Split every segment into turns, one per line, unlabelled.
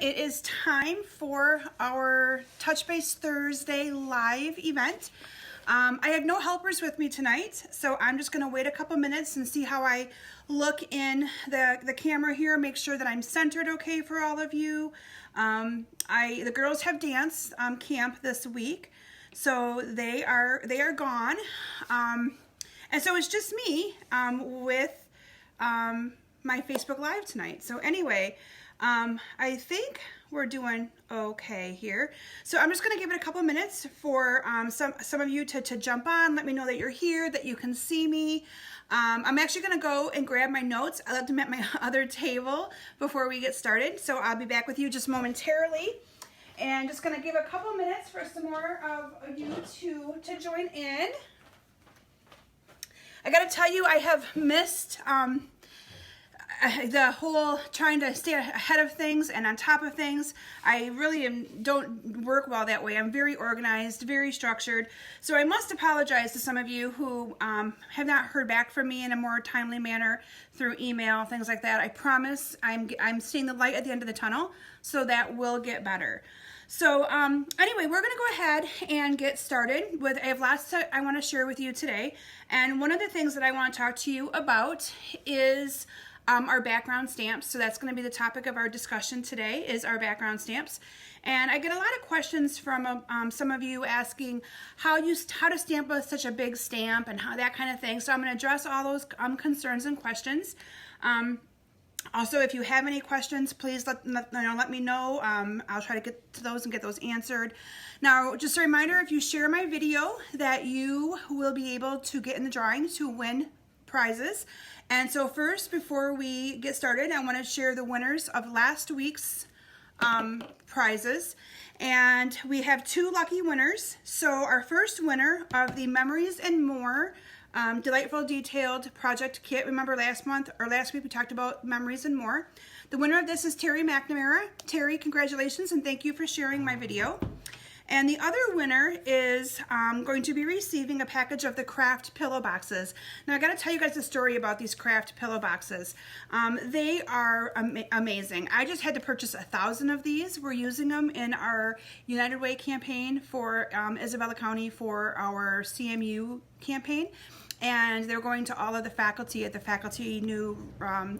It is time for our Touch Base Thursday live event. I have no helpers with me tonight, so I'm just going to wait a couple minutes and see how I look in the camera here, make sure that I'm centered okay for all of you. The girls have dance camp this week, so they are gone, and so it's just me with my Facebook Live tonight. So anyway, I think we're doing okay here. So I'm just going to give it a couple minutes for some of you to jump on. Let me know that you're here, that you can see me. I'm actually going to go and grab my notes. I left them at my other table before we get started. So I'll be back with you just momentarily. And just going to give a couple minutes for some more of you to join in. I got to tell you, I have missed the whole trying to stay ahead of things and on top of things. I really don't work well that way. I'm very organized, very structured. So I must apologize to some of you who have not heard back from me in a more timely manner through email, things like that. I promise I'm seeing the light at the end of the tunnel, so that will get better. So anyway, we're going to go ahead and get started with, I have lots that I want to share with you today. And one of the things that I want to talk to you about is our background stamps. So that's going to be the topic of our discussion today, is our background stamps. And I get a lot of questions from some of you asking how to stamp such a big stamp and how that kind of thing. So I'm going to address all those concerns and questions. Also, if you have any questions, please let me know. I'll try to get to those and get those answered. Now, just a reminder, if you share my video, that you will be able to get in the drawing to win prizes. And so first, before we get started, I want to share the winners of last week's prizes. And we have two lucky winners. So our first winner of the Memories and More Delightful Detailed Project Kit. Remember last week we talked about Memories and More. The winner of this is Terry McNamara. Terry, congratulations and thank you for sharing my video. And the other winner is going to be receiving a package of the craft pillow boxes. Now I got to tell you guys a story about these craft pillow boxes. They are amazing. I just had to purchase 1,000 of these. We're using them in our United Way campaign for Isabella County for our CMU campaign. And they're going to all of the faculty at the faculty new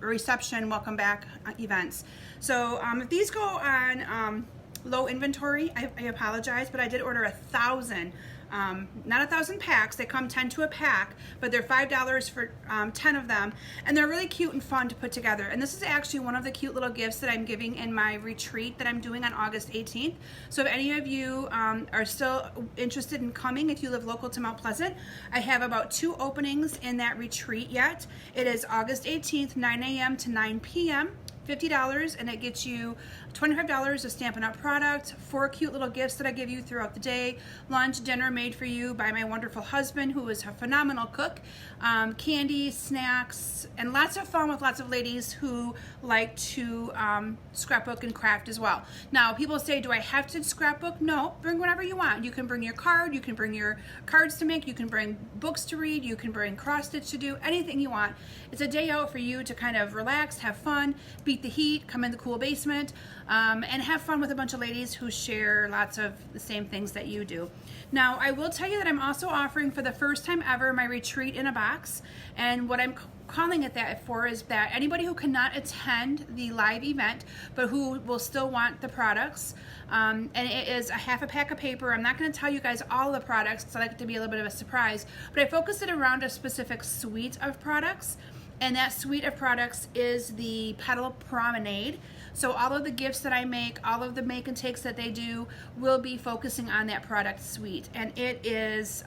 reception welcome back events. So if these go on low inventory, I apologize, but I did order 1,000, not 1,000 packs. They come 10 to a pack, but they're $5 for 10 of them, and they're really cute and fun to put together. And this is actually one of the cute little gifts that I'm giving in my retreat that I'm doing on August 18th. So if any of you are still interested in coming, if you live local to Mount Pleasant, I have about 2 openings in that retreat yet. It is August 18th, 9 a.m. to 9 p.m. $50, and it gets you $25 of Stampin' Up! Product, 4 cute little gifts that I give you throughout the day, lunch, dinner made for you by my wonderful husband, who is a phenomenal cook, candy, snacks, and lots of fun with lots of ladies who like to scrapbook and craft as well. Now, people say, do I have to scrapbook? No, bring whatever you want. You can bring your card, you can bring your cards to make, you can bring books to read, you can bring cross-stitch to do, anything you want. It's a day out for you to kind of relax, have fun, beat the heat, come in the cool basement, and have fun with a bunch of ladies who share lots of the same things that you do. Now, I will tell you that I'm also offering for the first time ever my retreat in a box, and what I'm calling it that for is that anybody who cannot attend the live event but who will still want the products, and it is a half a pack of paper. I'm not going to tell you guys all the products because I like it to be a little bit of a surprise, but I focus it around a specific suite of products. And that suite of products is the Petal Promenade. So all of the gifts that I make, all of the make and takes that they do will be focusing on that product suite. And it is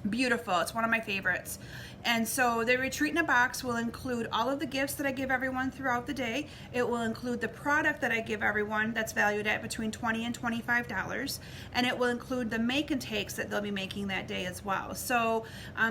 beautiful. It's one of my favorites. And so the retreat in a box will include all of the gifts that I give everyone throughout the day. It will include the product that I give everyone that's valued at between $20 and $25. And it will include the make and takes that they'll be making that day as well. So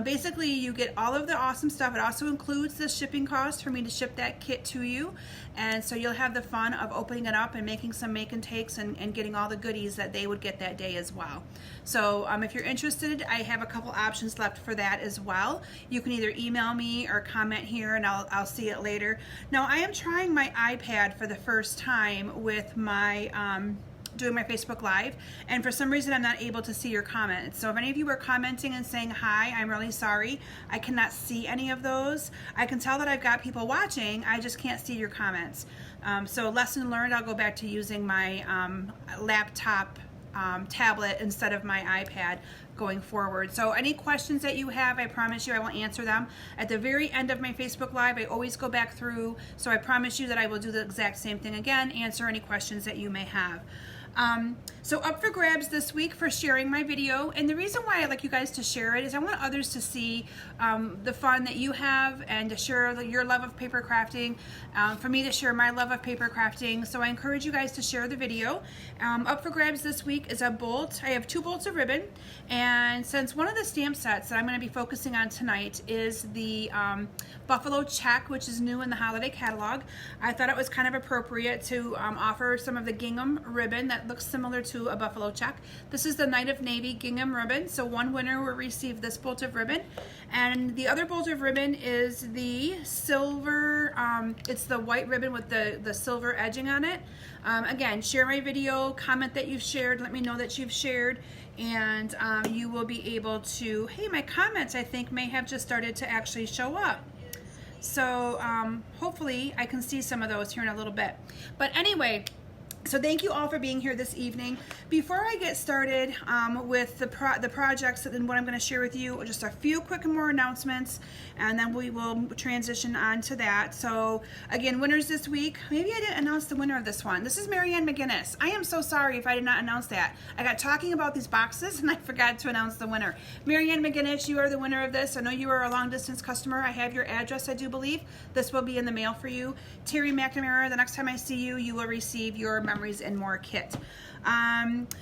basically you get all of the awesome stuff. It also includes the shipping cost for me to ship that kit to you. And so you'll have the fun of opening it up and making some make and takes and getting all the goodies that they would get that day as well. So if you're interested, I have a couple options left for that as well. You can either email me or comment here and I'll see it later. Now I am trying my iPad for the first time with my doing my Facebook Live, and for some reason I'm not able to see your comments. So if any of you are commenting and saying hi, I'm really sorry. I cannot see any of those. I can tell that I've got people watching, I just can't see your comments. So lesson learned, I'll go back to using my laptop tablet instead of my iPad going forward. So any questions that you have, I promise you I will answer them. At the very end of my Facebook Live, I always go back through, so I promise you that I will do the exact same thing again, answer any questions that you may have. So up for grabs this week for sharing my video, and the reason why I'd like you guys to share it is I want others to see the fun that you have and to share your love of paper crafting, for me to share my love of paper crafting. So I encourage you guys to share the video. Up for grabs this week is a bolt. I have 2 bolts of ribbon, and since one of the stamp sets that I'm going to be focusing on tonight is the Buffalo Check, which is new in the holiday catalog, I thought it was kind of appropriate to offer some of the gingham ribbon that looks similar to a buffalo check. This is the Night of Navy gingham ribbon, so one winner will receive this bolt of ribbon, and the other bolt of ribbon is the silver, it's the white ribbon with the silver edging on it. Again, share my video, comment that you've shared, let me know that you've shared, and you will be able to, hey, my comments I think may have just started to actually show up. So hopefully I can see some of those here in a little bit. But anyway, so thank you all for being here this evening. Before I get started with the projects and what I'm going to share with you, just a few quick more announcements, and then we will transition on to that. So again, winners this week. Maybe I didn't announce the winner of this one. This is Marianne McGinnis. I am so sorry if I did not announce that. I got talking about these boxes and I forgot to announce the winner. Marianne McGinnis, you are the winner of this. I know you are a long distance customer. I have your address, I do believe. This will be in the mail for you. Terry McNamara, the next time I see you, you will receive your Memories and More kit.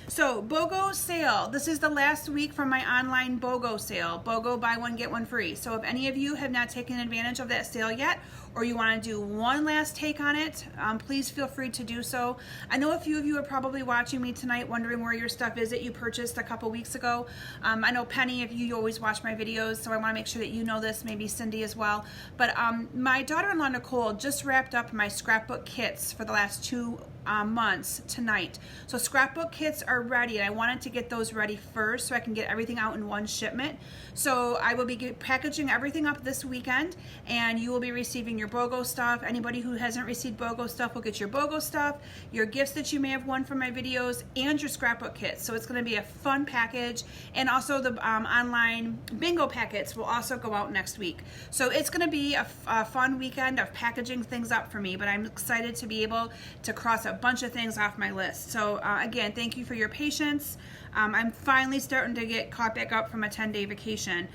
So BOGO sale. This is the last week from my online BOGO sale. BOGO, buy one, get one free. So if any of you have not taken advantage of that sale yet, or you want to do one last take on it, please feel free to do so. I know a few of you are probably watching me tonight wondering where your stuff is that you purchased a couple weeks ago. I know Penny, if you always watch my videos, so I want to make sure that you know this, maybe Cindy as well. But my daughter-in-law Nicole just wrapped up my scrapbook kits for the last 2 months tonight. So scrapbook kits are ready, and I wanted to get those ready first so I can get everything out in one shipment. So I will be packaging everything up this weekend, and you will be receiving your BOGO stuff. Anybody who hasn't received BOGO stuff will get your BOGO stuff, your gifts that you may have won from my videos, and your scrapbook kits. So it's going to be a fun package, and also the online bingo packets will also go out next week. So it's going to be a fun weekend of packaging things up for me, but I'm excited to be able to cross a bunch of things off my list. So again, thank you for your patience. I'm finally starting to get caught back up from a 10-day vacation.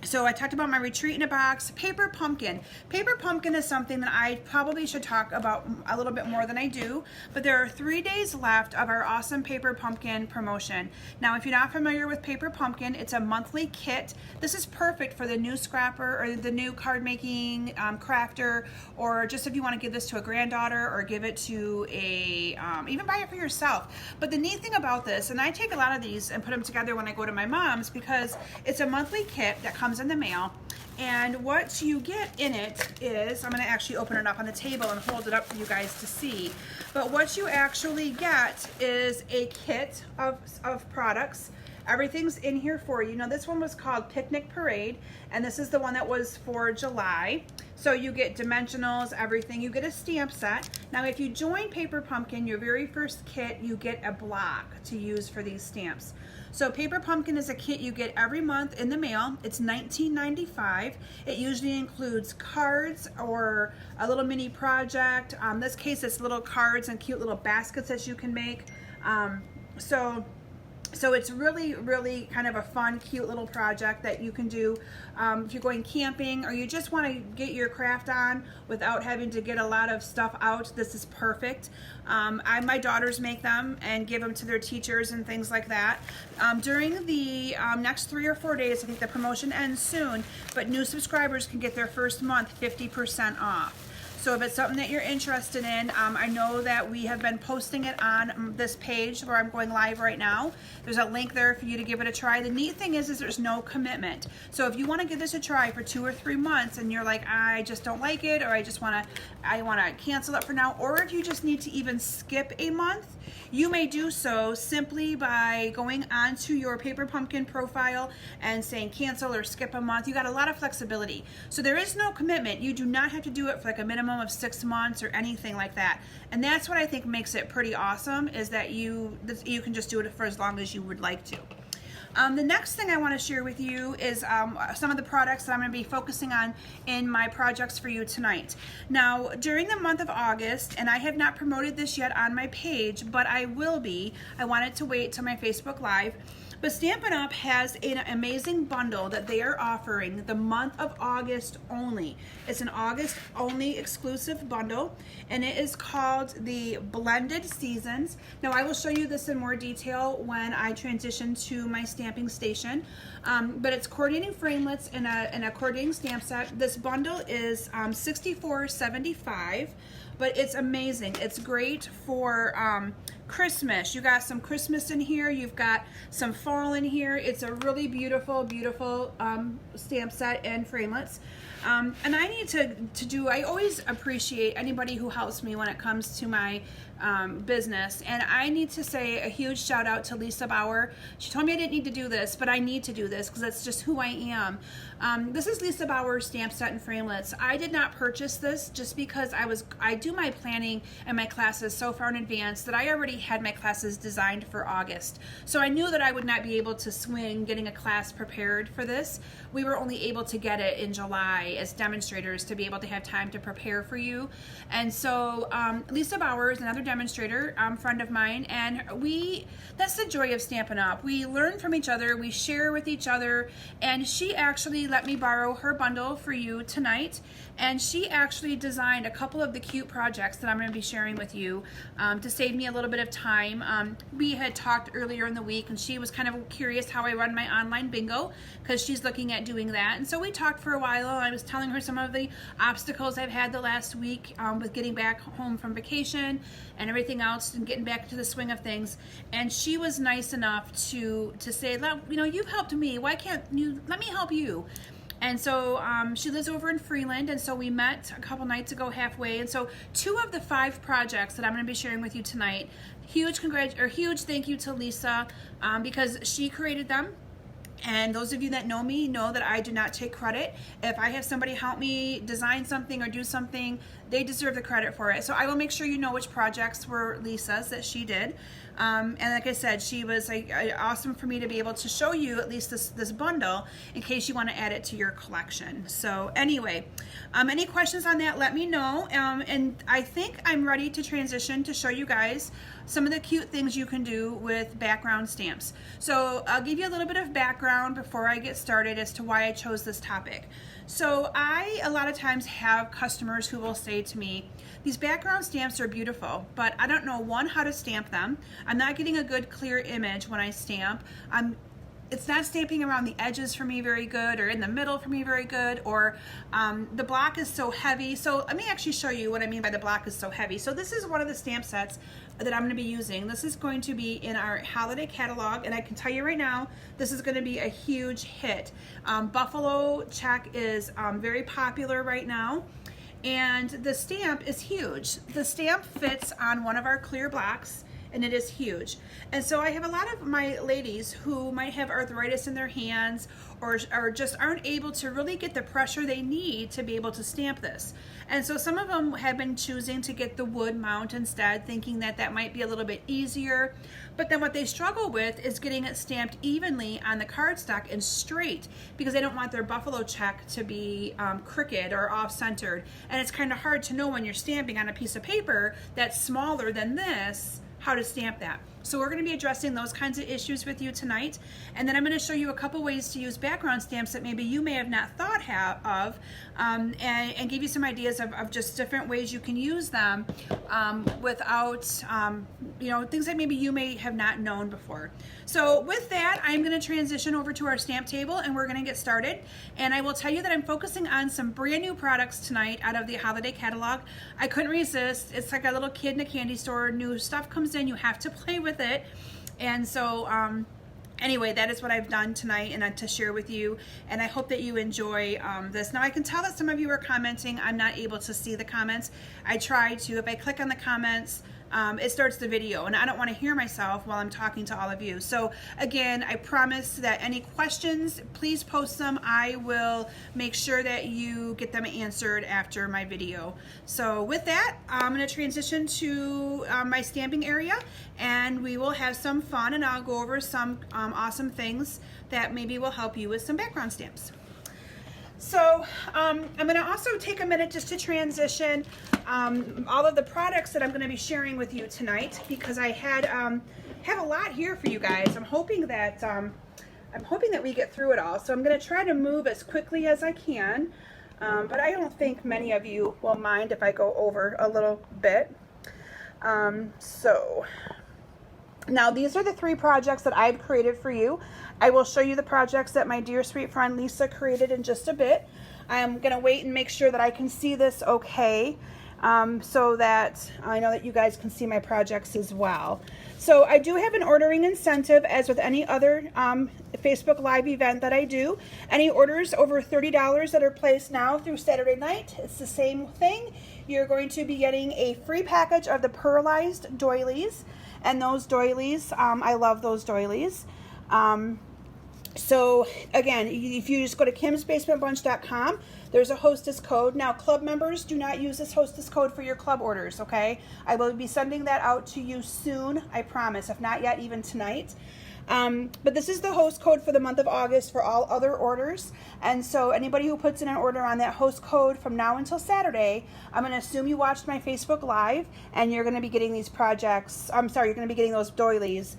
So I talked about my retreat in a box. Paper pumpkin. Paper pumpkin is something that I probably should talk about a little bit more than I do, but there are 3 days left of our awesome paper pumpkin promotion. Now, if you're not familiar with paper pumpkin, it's a monthly kit. This is perfect for the new scrapper or the new card making crafter, or just if you want to give this to a granddaughter or give it to a, even buy it for yourself. But the neat thing about this, and I take a lot of these and put them together when I go to my mom's, because it's a monthly kit that comes in the mail, and what you get in it is, I'm going to actually open it up on the table and hold it up for you guys to see, but what you actually get is a kit of products. Everything's in here for you. Now this one was called Picnic Parade, and this is the one that was for July. So you get dimensionals, everything. You get a stamp set. Now if you join Paper Pumpkin, your very first kit, you get a block to use for these stamps. So Paper Pumpkin is a kit you get every month in the mail. It's $19.95. It usually includes cards or a little mini project. In this case, it's little cards and cute little baskets that you can make. So it's really, really kind of a fun, cute little project that you can do if you're going camping or you just want to get your craft on without having to get a lot of stuff out. This is perfect. My daughters make them and give them to their teachers and things like that. During the next 3 or 4 days, I think the promotion ends soon, but new subscribers can get their first month 50% off. So if it's something that you're interested in, I know that we have been posting it on this page where I'm going live right now. There's a link there for you to give it a try. The neat thing is there's no commitment. So if you want to give this a try for 2 or 3 months and you're like, I just don't like it, or I want to cancel it for now, or if you just need to even skip a month, you may do so simply by going onto your Paper Pumpkin profile and saying cancel or skip a month. You got a lot of flexibility. So there is no commitment. You do not have to do it for like a minimum of 6 months or anything like that. And that's what I think makes it pretty awesome, is that you can just do it for as long as you would like to. The next thing I want to share with you is some of the products that I'm going to be focusing on in my projects for you tonight. Now, during the month of August, and I have not promoted this yet on my page, but I will be. I wanted to wait till my Facebook Live. But Stampin' Up! Has an amazing bundle that they are offering the month of August only. It's an August only exclusive bundle, and it is called the Blended Seasons. Now I will show you this in more detail when I transition to my stamping station, but it's coordinating framelits and a coordinating stamp set. This bundle is $64.75, but it's amazing. It's great for Christmas. You got some Christmas in here, you've got some fall in here. It's a really beautiful, beautiful stamp set and framelits. And I need to do, I always appreciate anybody who helps me when it comes to my business, and I need to say a huge shout out to Lisa Bauer. She told me I didn't need to do this, but I need to do this because that's just who I am. This is Lisa Bauer's stamp set and framelits. I did not purchase this just because I do my planning and my classes so far in advance that I already had my classes designed for August. So I knew that I would not be able to swing getting a class prepared for this. We were only able to get it in July as demonstrators to be able to have time to prepare for you. And so Lisa Bauer is another demonstrator, friend of mine, and that's the joy of Stampin' Up! We learn from each other, we share with each other, and she actually let me borrow her bundle for you tonight, and she actually designed a couple of the cute projects that I'm going to be sharing with you to save me a little bit of time. We had talked earlier in the week, and she was kind of curious how I run my online bingo, because she's looking at doing that, and so we talked for a while. I was telling her some of the obstacles I've had the last week with getting back home from vacation and everything else and getting back to the swing of things, and she was nice enough to say, you've helped me, why can't you let me help you? And so she lives over in Freeland, and so we met a couple nights ago halfway. And so 2 of the 5 projects that I'm going to be sharing with you tonight, huge thank you to Lisa because she created them. And those of you that know me know that I do not take credit. If I have somebody help me design something or do something, they deserve the credit for it. So I will make sure you know which projects were Lisa's that she did. And like I said, she was awesome for me to be able to show you at least this bundle in case you want to add it to your collection. So anyway, any questions on that, let me know. And I think I'm ready to transition to show you guys some of the cute things you can do with background stamps. So I'll give you a little bit of background before I get started as to why I chose this topic. So I, a lot of times, have customers who will say to me, these background stamps are beautiful, but I don't know, one, how to stamp them. I'm not getting a good clear image when I stamp. It's not stamping around the edges for me very good, or in the middle for me very good, or the block is so heavy. So let me actually show you what I mean by the block is so heavy. So this is one of the stamp sets that I'm going to be using. This is going to be in our holiday catalog, and I can tell you right now, this is going to be a huge hit. Buffalo check is very popular right now, and the stamp is huge. The stamp fits on one of our clear blocks, and it is huge. And so I have a lot of my ladies who might have arthritis in their hands or just aren't able to really get the pressure they need to be able to stamp this. And so some of them have been choosing to get the wood mount instead, thinking that that might be a little bit easier. But then what they struggle with is getting it stamped evenly on the cardstock and straight, because they don't want their buffalo check to be crooked or off-centered. And it's kind of hard to know when you're stamping on a piece of paper that's smaller than this how to stamp that. So we're going to be addressing those kinds of issues with you tonight. And then I'm going to show you a couple ways to use background stamps that maybe you may have not thought of, and give you some ideas of just different ways you can use them without, you know, things that maybe you may have not known before. So with that, I'm going to transition over to our stamp table and we're going to get started. And I will tell you that I'm focusing on some brand new products tonight out of the holiday catalog. I couldn't resist. It's like a little kid in a candy store. New stuff comes in, you have to play with it. And so anyway, that is what I've done tonight and to share with you, and I hope that you enjoy this. Now I can tell that some of you are commenting. I'm not able to see the comments. I try to, if I click on the comments, it starts the video, and I don't want to hear myself while I'm talking to all of you. So again, I promise that any questions, please post them. I will make sure that you get them answered after my video. So with that, I'm going to transition to my stamping area, and we will have some fun, and I'll go over some awesome things that maybe will help you with some background stamps. So I'm going to also take a minute just to transition all of the products that I'm going to be sharing with you tonight, because I have a lot here for you guys. I'm hoping that we get through it all. So I'm going to try to move as quickly as I can, but I don't think many of you will mind if I go over a little bit. So now these are the 3 projects that I've created for you. I will show you the projects that my dear sweet friend Lisa created in just a bit. I'm going to wait and make sure that I can see this okay, so that I know that you guys can see my projects as well. So I do have an ordering incentive, as with any other Facebook Live event that I do. Any orders over $30 that are placed now through Saturday night, it's the same thing. You're going to be getting a free package of the pearlized doilies. And those doilies, I love those doilies. So again, if you just go to kimsbasementbunch.com, there's a hostess code. Now, club members, do not use this hostess code for your club orders, okay? I will be sending that out to you soon, I promise, if not yet, even tonight. But this is the host code for the month of August for all other orders. And so anybody who puts in an order on that host code from now until Saturday, I'm going to assume you watched my Facebook Live, and you're going to be getting these projects, you're going to be getting those doilies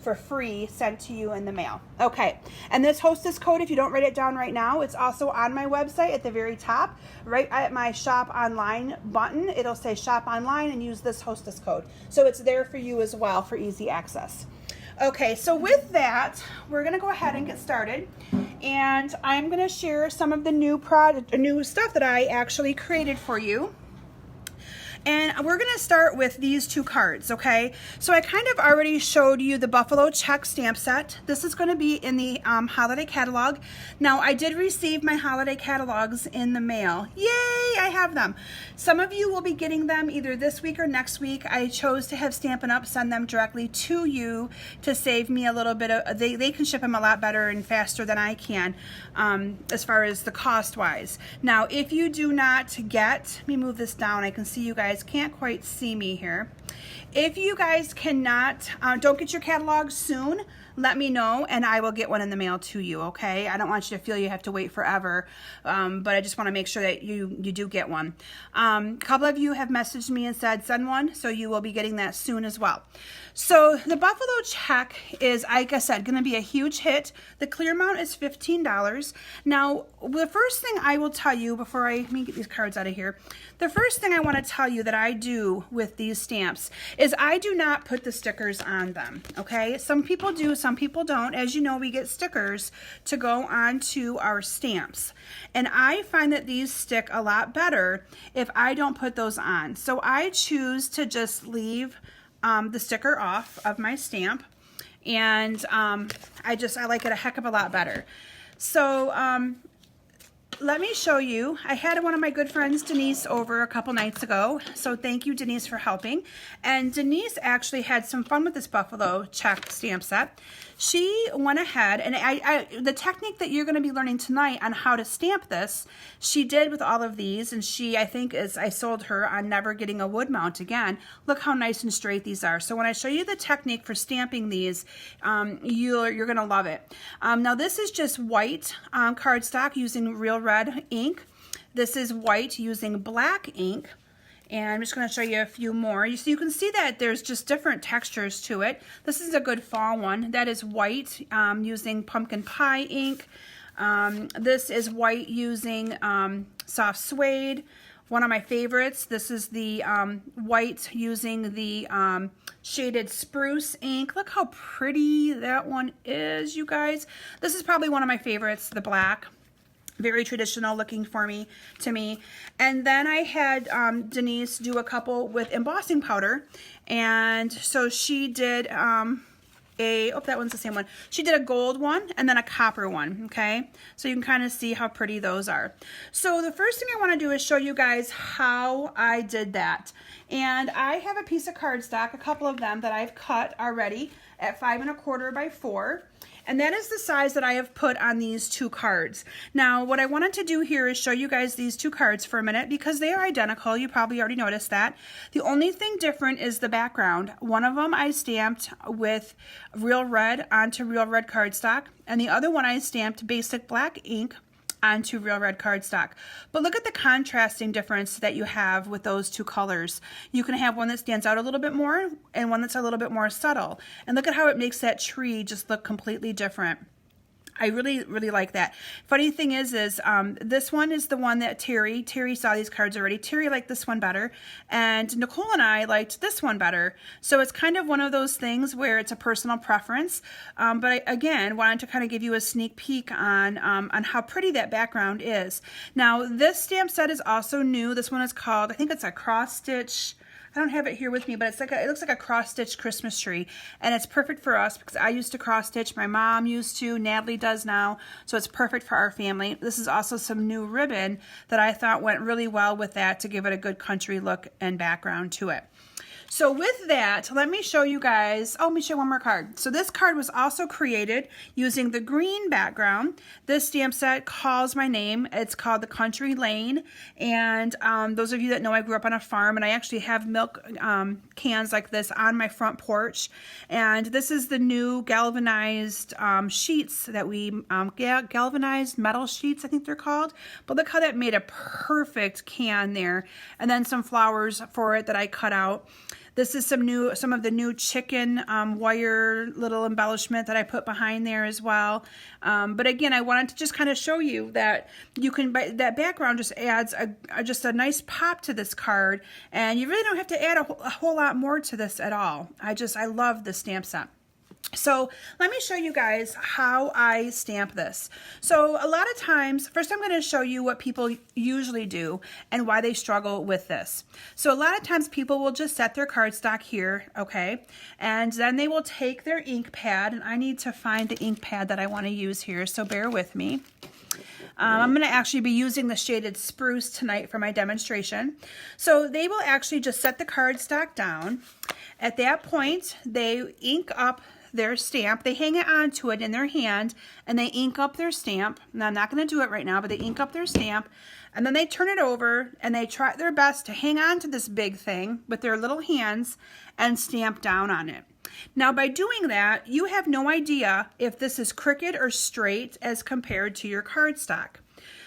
for free sent to you in the mail. Okay, and this hostess code, if you don't write it down right now, it's also on my website at the very top, right at my shop online button. It'll say shop online and use this hostess code. So it's there for you as well for easy access. Okay, so with that, we're going to go ahead and get started, and I'm going to share some of the new stuff that I actually created for you. And we're going to start with these 2 cards, okay? So I kind of already showed you the Buffalo Check stamp set. This is going to be in the holiday catalog. Now, I did receive my holiday catalogs in the mail. Yay, I have them. Some of you will be getting them either this week or next week. I chose to have Stampin' Up! Send them directly to you to save me a little bit of, they can ship them a lot better and faster than I can, as far as the cost-wise. Now, if you do not get, let me move this down, I can see you guys can't quite see me here. If you guys cannot, don't get your catalog soon, let me know and I will get one in the mail to you, okay? I don't want you to feel you have to wait forever, but I just want to make sure that you do get one. A couple of you have messaged me and said send one, so you will be getting that soon as well. So the Buffalo Check is, like I said, going to be a huge hit. The clear amount is $15. Now, the first thing I will tell you before let me get these cards out of here. The first thing I want to tell you that I do with these stamps is I do not put the stickers on them, okay? Some people do, some people don't. As you know, we get stickers to go onto our stamps. And I find that these stick a lot better if I don't put those on. So I choose to just leave the sticker off of my stamp, and I like it a heck of a lot better. So let me show you. I had one of my good friends, Denise, over a couple nights ago. So thank you, Denise, for helping. And Denise actually had some fun with this Buffalo Check stamp set. She went ahead, and the technique that you're going to be learning tonight on how to stamp this, she did with all of these, and I think I sold her on never getting a wood mount again. Look how nice and straight these are. So when I show you the technique for stamping these, you're going to love it. Now this is just white cardstock using real red ink. This is white using black ink. And I'm just going to show you a few more. So you can see that there's just different textures to it. This is a good fall one. That is white using pumpkin pie ink. This is white using soft suede. One of my favorites. This is the white using the shaded spruce ink. Look how pretty that one is, you guys. This is probably one of my favorites, the black. Very traditional looking to me. And then I had Denise do a couple with embossing powder. And so she did oh, that one's the same one. She did a gold one and then a copper one, okay? So you can kind of see how pretty those are. So the first thing I want to do is show you guys how I did that. And I have a piece of cardstock, a couple of them that I've cut already at 5 1/4 by 4. And that is the size that I have put on these two cards. Now, what I wanted to do here is show you guys these two cards for a minute because they are identical. You probably already noticed that. The only thing different is the background. One of them I stamped with real red onto real red cardstock, and the other one I stamped basic black ink onto real red cardstock. But look at the contrasting difference that you have with those two colors. You can have one that stands out a little bit more and one that's a little bit more subtle. And look at how it makes that tree just look completely different. I really, really like that. Funny thing is this one is the one that Terry saw these cards already. Terry liked this one better, and Nicole and I liked this one better. So it's kind of one of those things where it's a personal preference. But I, again, wanted to kind of give you a sneak peek on how pretty that background is. Now, this stamp set is also new. This one is called, I think it's a cross stitch. I don't have it here with me, but it looks like a cross-stitch Christmas tree, and it's perfect for us because I used to cross-stitch. My mom used to. Natalie does now, so it's perfect for our family. This is also some new ribbon that I thought went really well with that to give it a good country look and background to it. So with that, let me show you guys, let me show you one more card. So this card was also created using the green background. This stamp set calls my name. It's called the Country Lane. And those of you that know, I grew up on a farm, and I actually have milk cans like this on my front porch. And this is the new galvanized sheets that we, galvanized metal sheets, I think they're called. But look how that made a perfect can there. And then some flowers for it that I cut out. This is some of the new chicken wire little embellishment that I put behind there as well. But again, I wanted to just kind of show you that you can, that background just adds just a nice pop to this card, and you really don't have to add a whole lot more to this at all. I love this stamp set. So let me show you guys how I stamp this. So a lot of times, first I'm going to show you what people usually do and why they struggle with this. So a lot of times people will just set their cardstock here, okay? And then they will take their ink pad, and I need to find the ink pad that I want to use here, so bear with me. I'm going to actually be using the shaded spruce tonight for my demonstration. So they will actually just set the cardstock down. At that point, they ink up their stamp. They hang it onto it in their hand, and they ink up their stamp. Now, I'm not going to do it right now, but they ink up their stamp, and then they turn it over, and they try their best to hang on to this big thing with their little hands and stamp down on it. Now, by doing that, you have no idea if this is crooked or straight as compared to your cardstock.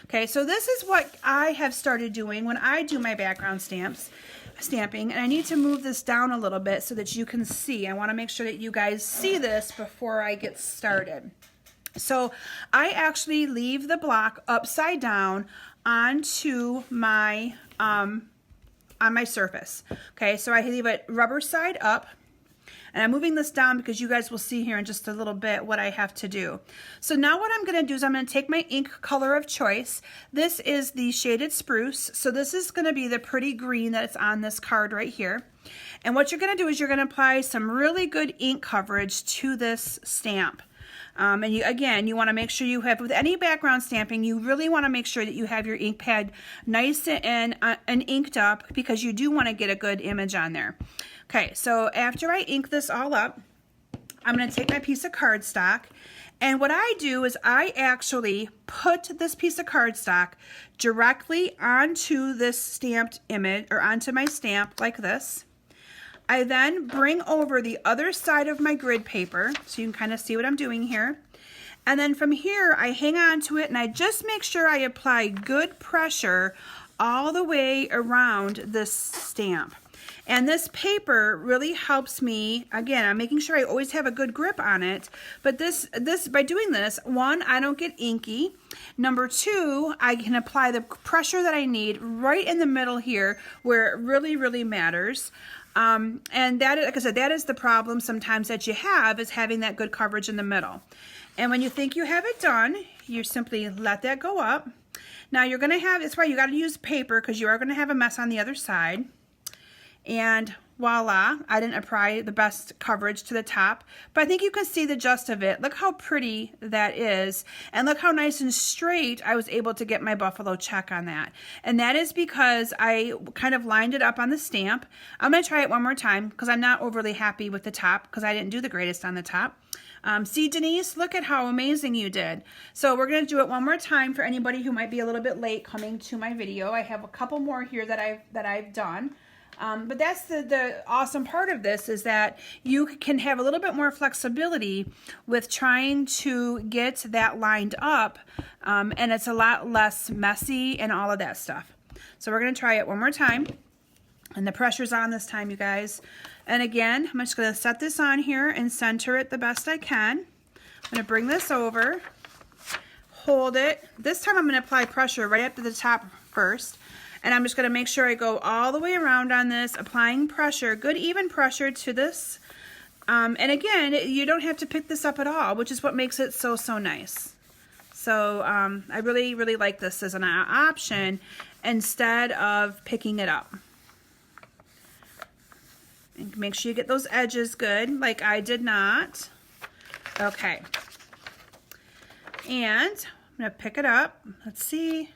Okay, so this is what I have started doing when I do my background stamping, and I need to move this down a little bit so that you can see. I want to make sure that you guys see this before I get started. So I actually leave the block upside down onto my on my surface. Okay, so I leave it rubber side up. And I'm moving this down because you guys will see here in just a little bit what I have to do. So now what I'm going to do is I'm going to take my ink color of choice. This is the shaded spruce. So this is going to be the pretty green that's on this card right here. And what you're going to do is you're going to apply some really good ink coverage to this stamp. And you want to make sure you have, with any background stamping, you really want to make sure that you have your ink pad nice and inked up, because you do want to get a good image on there. Okay, so after I ink this all up, I'm going to take my piece of cardstock, and what I do is I actually put this piece of cardstock directly onto this stamped image, or onto my stamp like this. I then bring over the other side of my grid paper, so you can kind of see what I'm doing here. And then from here, I hang on to it, and I just make sure I apply good pressure all the way around this stamp. And this paper really helps me. Again, I'm making sure I always have a good grip on it. But this by doing this, one, I don't get inky. Number two, I can apply the pressure that I need right in the middle here where it really, really matters. And that, like I said, that is the problem sometimes that you have, is having that good coverage in the middle. And when you think you have it done, you simply let that go up. Now you're going to have, that's why you got to use paper, because you are going to have a mess on the other side. And voila, I didn't apply the best coverage to the top, but I think you can see the gist of it. Look how pretty that is, and look how nice and straight I was able to get my buffalo check on that. And that is because I kind of lined it up on the stamp. I'm going to try it one more time because I'm not overly happy with the top because I didn't do the greatest on the top. See, Denise, look at how amazing you did. So we're going to do it one more time for anybody who might be a little bit late coming to my video. I have a couple more here that I've done. But that's the awesome part of this, is that you can have a little bit more flexibility with trying to get that lined up, and it's a lot less messy and all of that stuff. So we're going to try it one more time, and the pressure's on this time, you guys. And again, I'm just going to set this on here and center it the best I can. I'm going to bring this over, hold it. This time I'm going to apply pressure right up to the top first. And I'm just going to make sure I go all the way around on this, applying pressure, good even pressure to this. And again, you don't have to pick this up at all, which is what makes it so, so nice. So I really, really like this as an option instead of picking it up. And make sure you get those edges good, like I did not. Okay. And I'm going to pick it up. Let's see.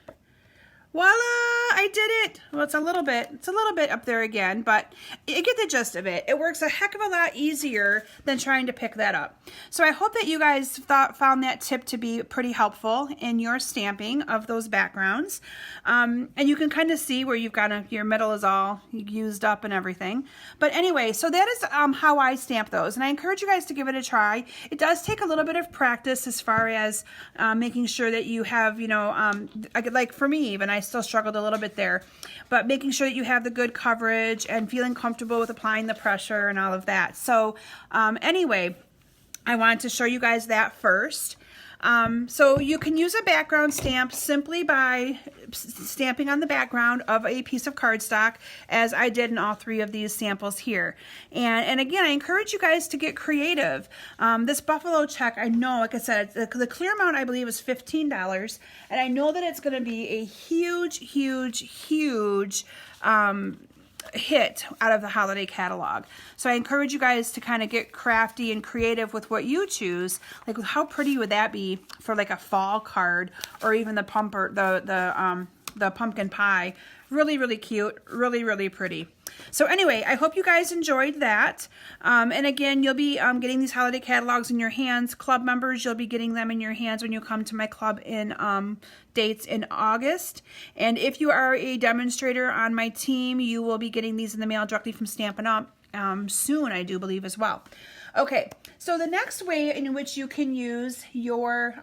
Voila, I did it. Well, it's a little bit up there again, but you get the gist of it. It works a heck of a lot easier than trying to pick that up. So I hope that you guys found that tip to be pretty helpful in your stamping of those backgrounds. And you can kind of see where you've got your middle is all used up and everything. But anyway, so that is how I stamp those. And I encourage you guys to give it a try. It does take a little bit of practice as far as making sure that you have, you know, like for me even, I still struggled a little bit there, but making sure that you have the good coverage and feeling comfortable with applying the pressure and all of that. So anyway, I wanted to show you guys that first. So you can use a background stamp simply by stamping on the background of a piece of cardstock, as I did in all three of these samples here. And again, I encourage you guys to get creative. This buffalo check, I know, like I said, the clear amount I believe is $15, and I know that it's going to be a huge, huge, huge hit out of the holiday catalog. So I encourage you guys to kind of get crafty and creative with what you choose. Like, how pretty would that be for like a fall card, or even the the pumpkin pie? Really, really cute, really, really pretty. So anyway, I hope you guys enjoyed that. And again, you'll be getting these holiday catalogs in your hands. Club members, you'll be getting them in your hands when you come to my club in dates in August. And if you are a demonstrator on my team, you will be getting these in the mail directly from Stampin' Up! Soon, I do believe, as well. Okay, so the next way in which you can use your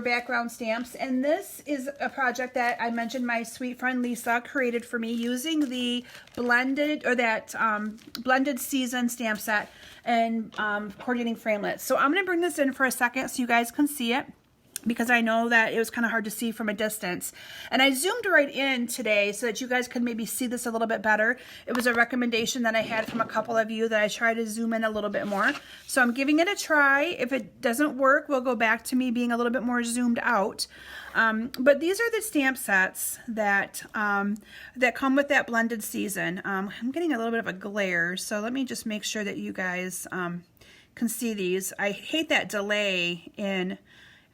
background stamps, and this is a project that I mentioned my sweet friend Lisa created for me using the blended season stamp set and coordinating framelits. So I'm going to bring this in for a second so you guys can see it, because I know that it was kind of hard to see from a distance. And I zoomed right in today so that you guys could maybe see this a little bit better. It was a recommendation that I had from a couple of you that I try to zoom in a little bit more. So I'm giving it a try. If it doesn't work, we'll go back to me being a little bit more zoomed out. But these are the stamp sets that that come with that blended season. I'm getting a little bit of a glare, so let me just make sure that you guys can see these. I hate that delay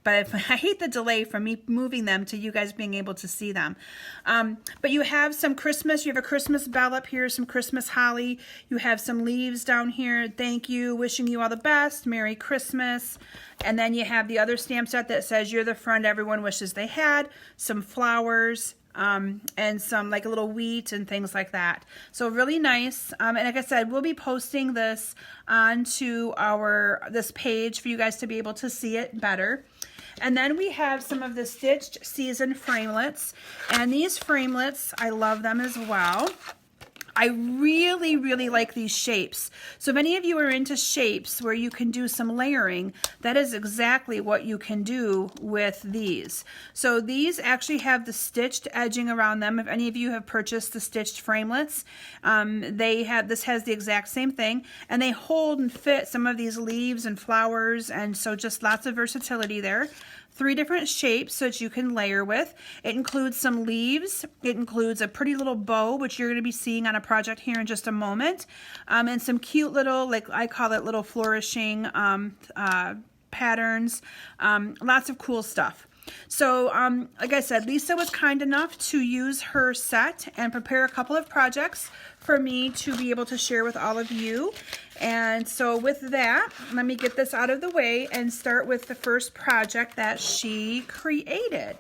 but I hate the delay from me moving them to you guys being able to see them. But you have some Christmas, you have a Christmas bell up here, some Christmas holly, you have some leaves down here, thank you, wishing you all the best, Merry Christmas. And then you have the other stamp set that says you're the friend everyone wishes they had, some flowers, and some like a little wheat and things like that. So really nice. And like I said, we'll be posting this onto this page for you guys to be able to see it better. And then we have some of the stitched season framelits, and these framelits, I love them as well. I really, really like these shapes. So if any of you are into shapes where you can do some layering, that is exactly what you can do with these. So these actually have the stitched edging around them. If any of you have purchased the stitched framelits, this has the exact same thing, and they hold and fit some of these leaves and flowers, and so just lots of versatility there. 3 different shapes so that you can layer with. It includes some leaves. It includes a pretty little bow, which you're going to be seeing on a project here in just a moment, and some cute little, like I call it, little flourishing patterns. Lots of cool stuff. So like I said, Lisa was kind enough to use her set and prepare a couple of projects for me to be able to share with all of you. And so with that, let me get this out of the way and start with the first project that she created.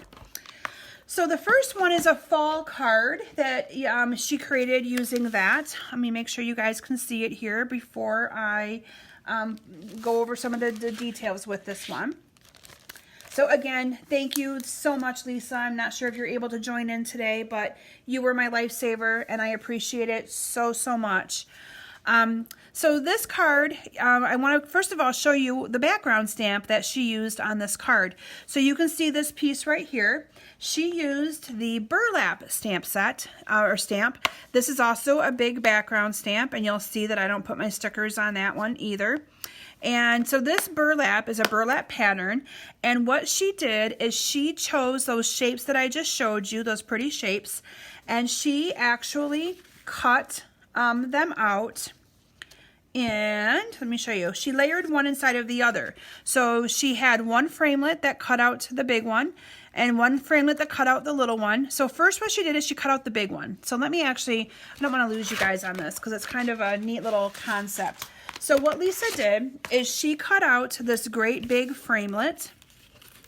So the first one is a fall card that she created using that. Let me make sure you guys can see it here before I go over some of the details with this one. So again, thank you so much, Lisa. I'm not sure if you're able to join in today, but you were my lifesaver, and I appreciate it so, so much. So this card, I want to first of all show you the background stamp that she used on this card. So you can see this piece right here. She used the burlap stamp set, or stamp. This is also a big background stamp, and you'll see that I don't put my stickers on that one either. And so this burlap is a burlap pattern, and what she did is she chose those shapes that I just showed you, those pretty shapes, and she actually cut them out. And let me show you. She layered one inside of the other. So she had one framelit that cut out the big one and one framelit that cut out the little one. So first what she did is she cut out the big one. So let me actually, I don't want to lose you guys on this because it's kind of a neat little concept. So what Lisa did is she cut out this great big framelit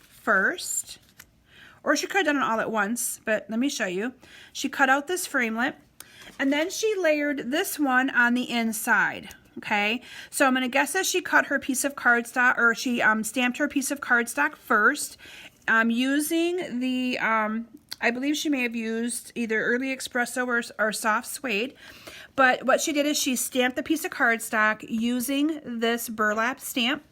first, or she could have done it all at once, but let me show you. She cut out this framelit, and then she layered this one on the inside. Okay, so I'm going to guess that she cut her piece of cardstock, or she stamped her piece of cardstock first, using the, I believe she may have used either Early Espresso or Soft Suede. But what she did is she stamped the piece of cardstock using this burlap stamp,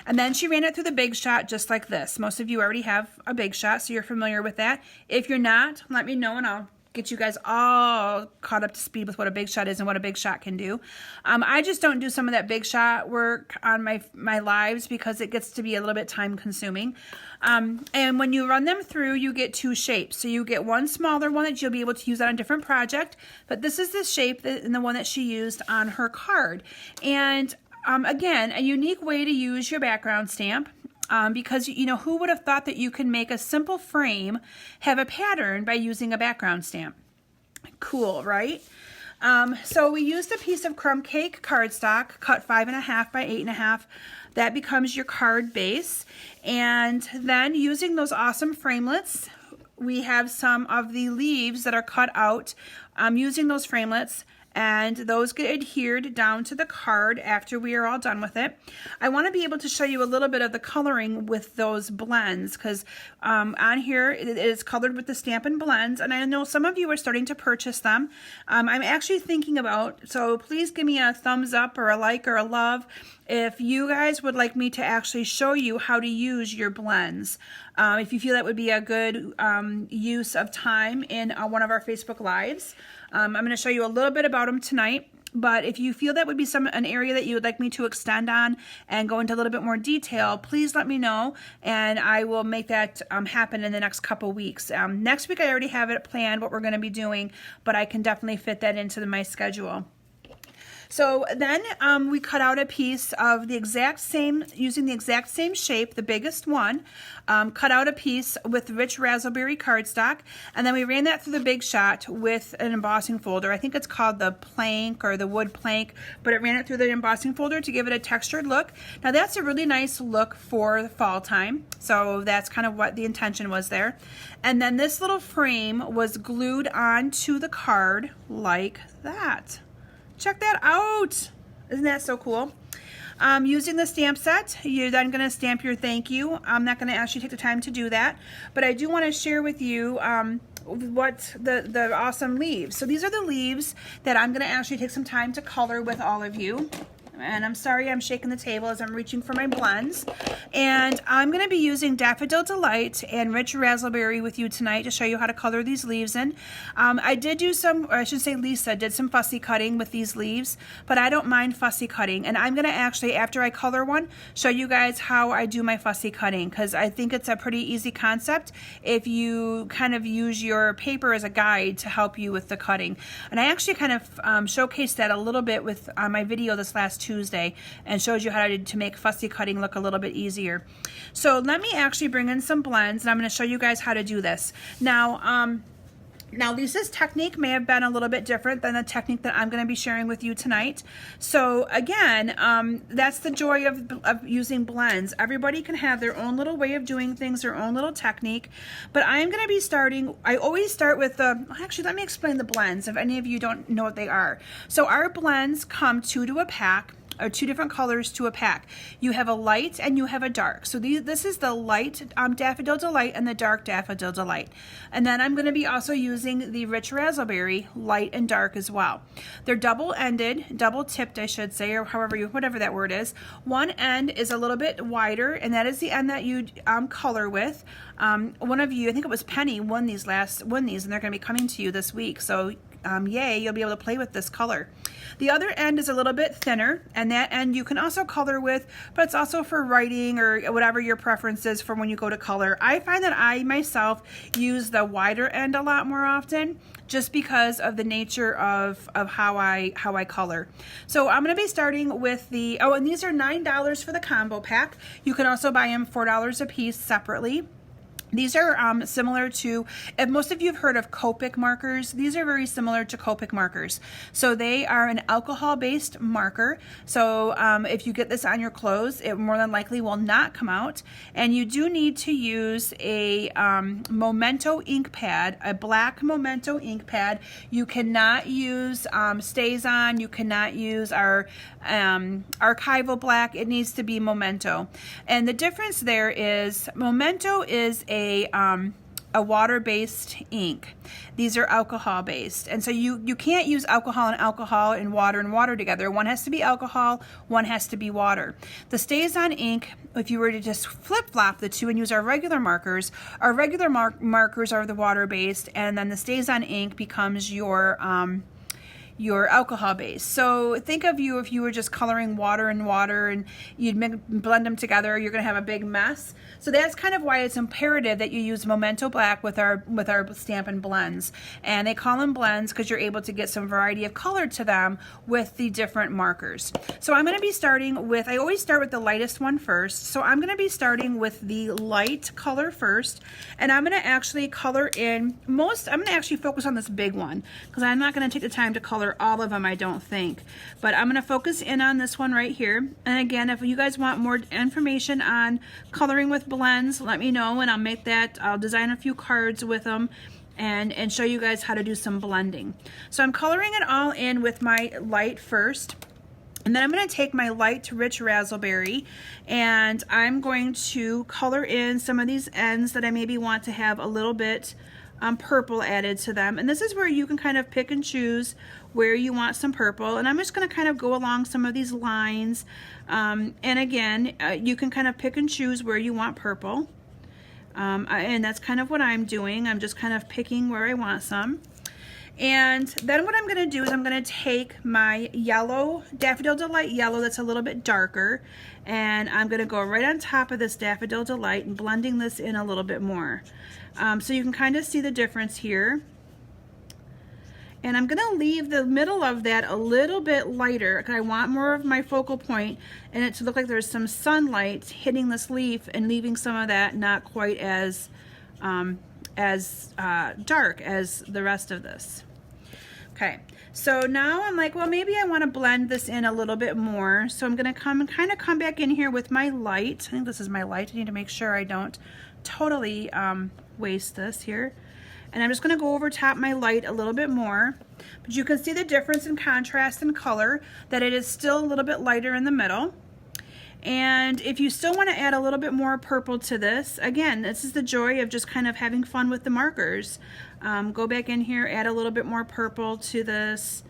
and then she ran it through the Big Shot just like this. Most of you already have a Big Shot, so you're familiar with that. If you're not, let me know and I'll get you guys all caught up to speed with what a Big Shot is and what a Big Shot can do. I just don't do some of that Big Shot work on my lives because it gets to be a little bit time consuming. And when you run them through, you get 2 shapes. So you get one smaller one that you'll be able to use on a different project, but this is the shape and the one that she used on her card. And again, a unique way to use your background stamp. Because, you know, who would have thought that you can make a simple frame have a pattern by using a background stamp? Cool, right? So we used a piece of crumb cake cardstock cut 5.5 by 8.5. That becomes your card base. And then using those awesome framelits, we have some of the leaves that are cut out using those framelits, and those get adhered down to the card after we are all done with it. I want to be able to show you a little bit of the coloring with those blends, because on here it is colored with the Stampin' Blends, and I know some of you are starting to purchase them. I'm actually thinking about, so please give me a thumbs up or a like or a love if you guys would like me to actually show you how to use your blends. If you feel that would be a good use of time in one of our Facebook Lives. I'm going to show you a little bit about them tonight, but if you feel that would be an area that you would like me to extend on and go into a little bit more detail, please let me know, and I will make that happen in the next couple weeks. Next week I already have it planned what we're going to be doing, but I can definitely fit that into my schedule. So then we cut out a piece of the exact same, using the exact same shape, the biggest one, cut out a piece with rich raspberry cardstock, and then we ran that through the Big Shot with an embossing folder. I think it's called the plank or the wood plank, but it ran it through the embossing folder to give it a textured look. Now that's a really nice look for the fall time, so that's kind of what the intention was there. And then this little frame was glued onto the card like that. Check that out. Isn't that so cool? Using the stamp set, you're then going to stamp your thank you. I'm not going to actually take the time to do that, but I do want to share with you what the awesome leaves. So these are the leaves that I'm going to actually take some time to color with all of you. And I'm sorry I'm shaking the table as I'm reaching for my blends. And I'm going to be using Daffodil Delight and Rich Raspberry with you tonight to show you how to color these leaves in. I did do some, or I should say Lisa did some fussy cutting with these leaves, but I don't mind fussy cutting. And I'm going to actually, after I color one, show you guys how I do my fussy cutting, because I think it's a pretty easy concept if you kind of use your paper as a guide to help you with the cutting. And I actually kind of showcased that a little bit with my video this last Tuesday and showed you how to make fussy cutting look a little bit easier. So let me actually bring in some blends, and I'm going to show you guys how to do this. Now Lisa's technique may have been a little bit different than the technique that I'm going to be sharing with you tonight. So again, that's the joy of using blends. Everybody can have their own little way of doing things, their own little technique. But I'm going to be starting, I always start with actually let me explain the blends if any of you don't know what they are. So our blends come 2 to a pack, or 2 different colors to a pack. You have a light and you have a dark. So this is the light Daffodil Delight and the dark Daffodil Delight. And then I'm going to be also using the Rich Raspberry light and dark as well. They're double-ended, double-tipped I should say, or whatever that word is. One end is a little bit wider, and that is the end that you color with. One of you, I think it was Penny, won these, and they're going to be coming to you this week. So yay, you'll be able to play with this color. The other end is a little bit thinner, and that end you can also color with, but it's also for writing or whatever your preference is for when you go to color. I find that I myself use the wider end a lot more often, just because of the nature of how I color. So I'm going to be starting with the, and these are $9 for the combo pack. You can also buy them $4 a piece separately. These are similar to, if most of you have heard of Copic markers, these are very similar to Copic markers. So they are an alcohol-based marker. So if you get this on your clothes, it more than likely will not come out. And you do need to use a Memento ink pad, a black Memento ink pad. You cannot use StazOn. You cannot use our archival black. It needs to be Memento. And the difference there is Memento is a water-based ink. These are alcohol-based, and so you can't use alcohol and water together. One has to be alcohol, one has to be water. The StazOn ink, if you were to just flip-flop the two and use our regular markers are the water-based, and then the StazOn ink becomes your alcohol base. So think of you if you were just coloring water and you'd blend them together, you're going to have a big mess. So that's kind of why it's imperative that you use Memento Black with our Stampin' Blends. And they call them blends because you're able to get some variety of color to them with the different markers. So I'm going to be starting with, I always start with the lightest one first. So I'm going to be starting with the light color first, and I'm going to actually color in I'm going to actually focus on this big one because I'm not going to take the time to color all of them, I don't think, but I'm going to focus in on this one right here. And again, if you guys want more information on coloring with blends, let me know, and I'll design a few cards with them and show you guys how to do some blending. So I'm coloring it all in with my light first, and then I'm going to take my light Rich Raspberry, and I'm going to color in some of these ends that I maybe want to have a little bit purple added to them. And this is where you can kind of pick and choose where you want some purple, and I'm just going to kind of go along some of these lines, and again, you can kind of pick and choose where you want purple, and that's kind of what I'm doing. I'm just kind of picking where I want some. And then what I'm going to do is I'm going to take my yellow, Daffodil Delight yellow that's a little bit darker, and I'm going to go right on top of this Daffodil Delight and blending this in a little bit more. So you can kind of see the difference here. And I'm gonna leave the middle of that a little bit lighter because I want more of my focal point and it to look like there's some sunlight hitting this leaf and leaving some of that not quite as dark as the rest of this. Okay, so now I'm like, well, maybe I want to blend this in a little bit more. So I'm gonna come back in here with my light. I think this is my light. I need to make sure I don't totally waste this here. And I'm just going to go over top my light a little bit more, but you can see the difference in contrast and color, that it is still a little bit lighter in the middle. And if you still want to add a little bit more purple to this, again, this is the joy of just kind of having fun with the markers. Go back in here, add a little bit more purple to this.